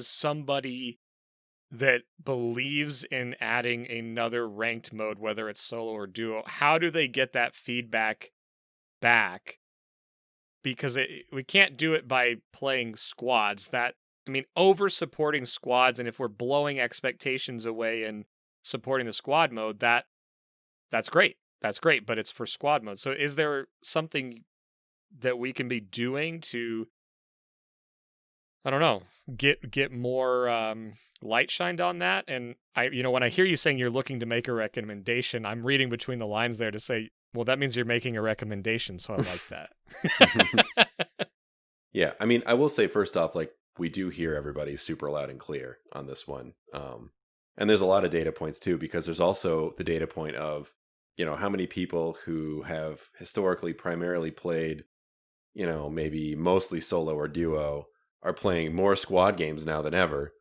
Somebody that believes in adding another ranked mode, whether it's solo or duo, how do they get that feedback back? Because we can't do it by playing squads. Over supporting squads, and if we're blowing expectations away and supporting the squad mode, that's great. That's great, but it's for squad mode. So is there something that we can be doing to, I don't know, get more light shined on that? And when I hear you saying you're looking to make a recommendation, I'm reading between the lines there to say, well, that means you're making a recommendation, so I like that. Yeah, I will say first off, like, we do hear everybody super loud and clear on this one. And there's a lot of data points too, because there's also the data point of, how many people who have historically primarily played, maybe mostly solo or duo are playing more squad games now than ever.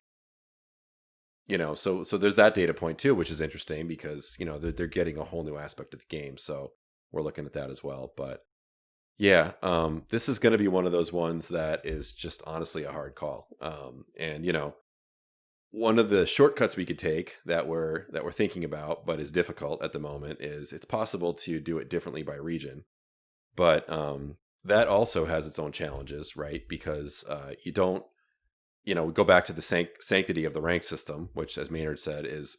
So there's that data point too, which is interesting because, they're getting a whole new aspect of the game. So we're looking at that as well. But yeah, this is going to be one of those ones that is just honestly a hard call. And one of the shortcuts we could take that we're thinking about, but is difficult at the moment, is it's possible to do it differently by region. But that also has its own challenges, right? Because you don't, we go back to the sanctity of the rank system, which, as Maynard said, is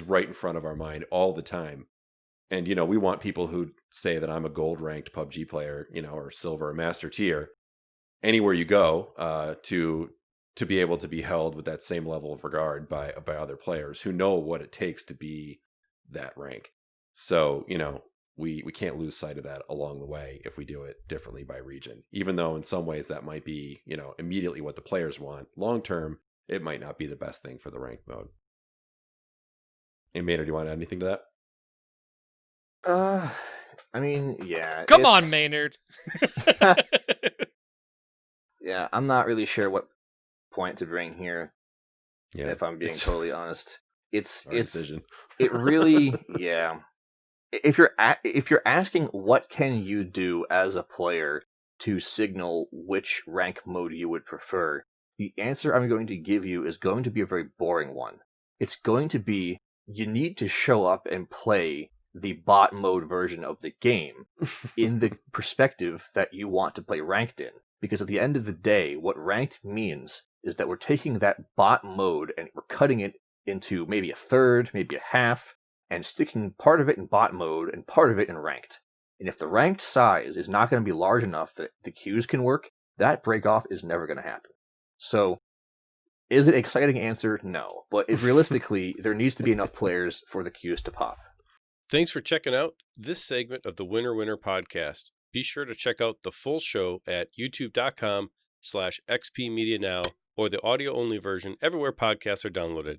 right in front of our mind all the time. And, we want people who say that I'm a gold ranked PUBG player, or silver or master tier, anywhere you go, to be able to be held with that same level of regard by other players who know what it takes to be that rank. So, we can't lose sight of that along the way if we do it differently by region, even though in some ways that might be, immediately what the players want. Long term, it might not be the best thing for the ranked mode. Hey, Maynard, do you want to add anything to that? Yeah. Come on, Maynard. Yeah, I'm not really sure what point to bring here. Yeah, if I'm being totally honest, it's decision. It really, yeah. If you're asking what can you do as a player to signal which rank mode you would prefer, the answer I'm going to give you is going to be a very boring one. It's going to be, you need to show up and play the bot mode version of the game in the perspective that you want to play ranked in. Because at the end of the day, what ranked means is that we're taking that bot mode and we're cutting it into maybe a third, maybe a half, and sticking part of it in bot mode and part of it in ranked. And if the ranked size is not going to be large enough that the queues can work, that break-off is never going to happen. So, is it an exciting answer? No. But realistically, there needs to be enough players for the queues to pop. Thanks for checking out this segment of the Winner Winner podcast. Be sure to check out the full show at youtube.com/xpmedianow or the audio-only version everywhere podcasts are downloaded.